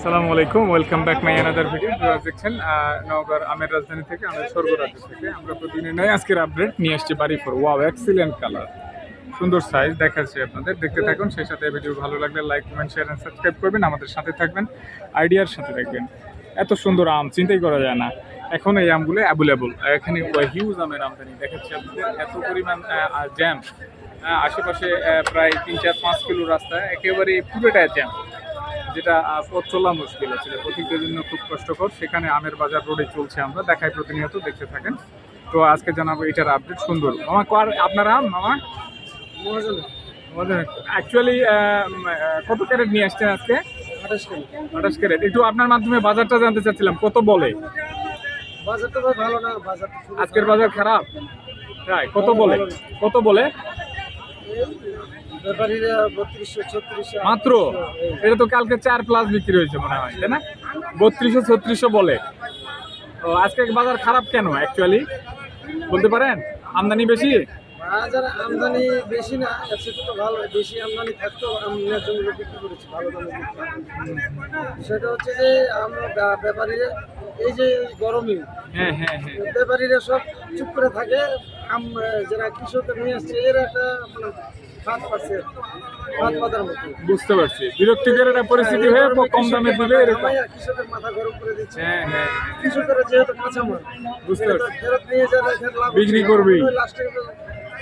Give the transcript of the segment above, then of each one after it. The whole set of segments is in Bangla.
আসসালামু আলাইকুম, welcome back my another video. দেখছেন নওগাঁর আমের রাজধানী থেকে, আমের স্বর্গরাজ্য থেকে আমরা প্রতিদিন আজকের আপডেট নিয়ে আসছি বাড়িপুর। ওয়াও, এক্সিলেন্ট কালার, সুন্দর সাইজ দেখাচ্ছি আপনাদের, দেখতে থাকুন। সেই সাথে ভিডিও ভালো লাগলে like, comment, share and subscribe করবেন, আমাদের সাথে থাকবেন, আইডিয়ার সাথে থাকবেন। এত সুন্দর আম চিন্তাই করা যায় না। এখন এই আমগুলো অ্যাভেলেবল, এখানে হিউজ আমের আমদানি দেখাচ্ছি আপনাদের। এত পরিমাণ জ্যাম, আশেপাশে প্রায় 3-4-5 কিলো রাস্তা একেবারে পুরোটা জ্যাম, যেটা পথ চলা মুশকিল আছে, পথিকদের জন্য খুব কষ্টকর। সেখানে আমের বাজার রোডে চলছে, আমরা দেখাই প্রতিনিয়ত, দেখতে থাকেন। তো আজকে জানাবো এটার আপডেট। সুন্দর মামা, আপনার আম মামা অ্যাকচুয়ালি কত ক্যারেট নিয়ে আসছেন আজকে? 28 ক্যারেট। একটু আপনার মাধ্যমে বাজারটা জানতে চাচ্ছিলাম, কত বলে? বাজারটা ভালো না, আজকের বাজার খারাপ, তাই? কত বলে? কত বলে ব্যাপারীরা 3200-3600 মাত্র? এটা তো কালকে 4+ বিক্রি হয়েছে মনে হয়, তাই না? 3200-3600 বলে। তো আজকে বাজার খারাপ কেন অ্যাকচুয়ালি বলতে পারেন? আমদানি বেশি? বাজার আমদানি বেশি না, সেটা তো ভালো। বেশি আমদানি থাকতো আমরা জন্য বিক্রি করেছি ভালো দামে। সেটা হচ্ছে যে আমরা ব্যাপারীরা এই যে গরমে হ্যাঁ, ব্যাপারীরা সব চুপ করে থাকে। যারা কৃষকের নিয়ে আসছে এরা একটা হাত পাচ্ছে, হাত পাতার মতো। বুঝতে পারছি, বিরক্তিকর একটা পরিস্থিতি হয়ে কম দামে দিলে এরকম। কৃষকের মাথা গরম করে দিচ্ছে। হ্যাঁ, কৃষকেরা যেহেতু কাঁচামাল বুঝতে পারছি, ফেরত নিয়ে যাবে, বিক্রি করবি লাস্টে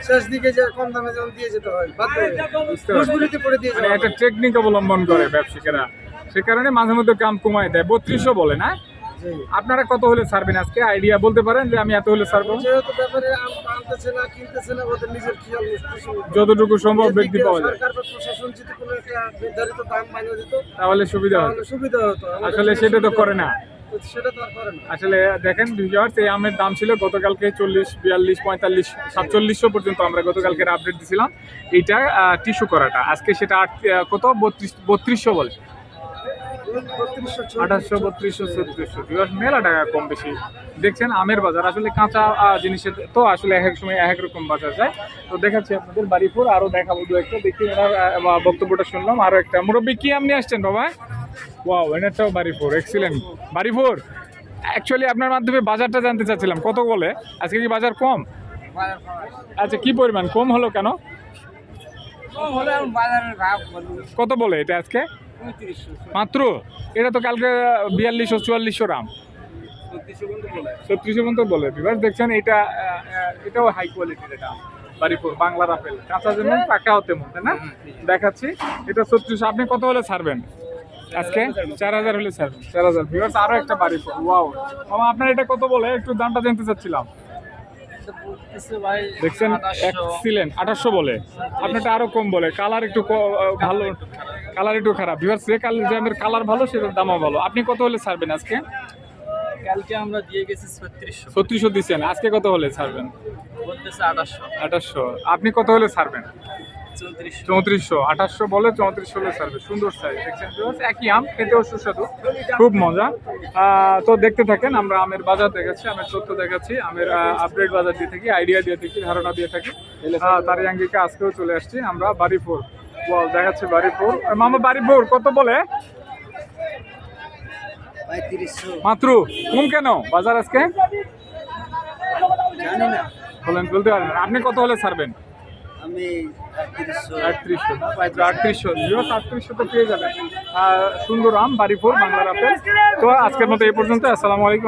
শেষ দিকে যে কম দামে যেমন দিয়ে যেতে হয় বাধ্য হয়ে। বুঝতে পারছি, মজবুরিতে পড়ে দিয়ে মানে একটা টেকনিক অবলম্বন করে ব্যবসায়ীরা, সে কারণে মাঝে মধ্যে দাম কমায় দেয়। 3200 বলে না? আপনারা কত হলে ছাড়বেন আজকে? আইডিয়া বলতে পারেন যে আমি এত হলে ছাড়বো? যেহেতু ব্যাপারে আনতেছে না, কিনতেছে না, ওদের নিজের খেয়াল যতটুকু সম্ভব বৃদ্ধি পাওয়া যায়। সরকার বা প্রশাসন যদি কোনো একটা নির্ধারিত দাম বানিয়ে দিত তাহলে সুবিধা হতো। সুবিধা হতো। আসলে সেটা তো করে না। সেটা তো আর করে না। আসলে দেখেন ভিউয়ার্স, এই আমের দাম ছিল গতকালকে 40, 42, 45, 4700 পর্যন্ত আমরা গতকালকের আপডেট দিছিলাম। এইটা টিস্যু করাটা আজকে সেটা কত 3200 বলে। 2800, 3200, 3600 মেলা টাকা কম বেশি। দেখছেন আমের বাজার আসলে কাঁচা জিনিসের তো আসলে এক এক সময় এক এক রকম বাজার যায়। তো দেখাচ্ছি আপনাদের বাড়িপুর, আরো দেখাবো দু একটা। দেখি ওনার বক্তব্যটা শুনলাম। আরো একটা মুরব্বী, কি আম নিয়ে আসছেন বাবা? ওয়াও, এনারটাও বাড়িপুর, এক্সিলেন্ট। বাড়িপুর অ্যাকচুয়ালি আপনার মাধ্যমে বাজারটা জানতে চাচ্ছিলাম, কত বলে আজকে? কি বাজার কম? আচ্ছা, কি পরিমাণ কম হলো কেন? কত বলে এটা আজকে? মাত্র? এটা তো কালকে 4200-4400 রাম, 3600 পর্যন্ত বলে। বিভাগ দেখছেন, এটাও হাই কোয়ালিটির। এটা বাড়িপুর বাংলার আপেল, কাঁচা যেমন পাকাও তেমন, তাই না? দেখাচ্ছি, এটা 3600। আপনি কত হলে ছাড়বেন আজকে? 4000 হলে ছাড়বেন। 4000। বিভাগ আরো একটা বাড়িপুর। ওয়াও মামা, আপনার এটা কত বলে? একটু দামটা জানতে চাচ্ছিলাম। দেখছেন এক্সিলেন্ট, 2800 বলে। আপনারটা আরো কম বলে। কালার একটু ভালো, কালার একটু খারাপ। বিভাগ যে কালার ভালো সেটার দামও ভালো। আপনি কত হলে ছাড়বেন আজকে? কালকে আমরা দিয়ে গেছি 3600 দিচ্ছেন, আজকে কত হলে ছাড়বেন? 2800। আপনি কত হলে ছাড়বেন? 3400। 2800 বলে, 3400 হলে ছাড়বে। সুন্দর সাইজ দেখছেন, একই আম, খেতেও সুস্বাদু, খুব মজা। তো দেখতে থাকেন, আমরা আমের বাজার দেখাচ্ছি, আমের তথ্য দেখাচ্ছি, আমের আপডেট বাজার দিয়ে থাকি, আইডিয়া দিয়ে থাকি, ধারণা দিয়ে থাকি। তারই আঙ্গিকে আজকেও চলে আসছি আমরা বাড়িপুর। ওয়াও, দেখাচ্ছি বাড়িপুর। মামা, বাড়িপুর কত বলে? মাত্র? কম কেন বাজার আজকে? বলেন, বলতে পারেন। আপনি কত হলে ছাড়বেন? আমি 3800 তো পেয়ে যাবেন। সুন্দর আম, বাড়িপুর বাংলার আপেল। তো আজকের মতো এই পর্যন্ত। আসসালামু আলাইকুম।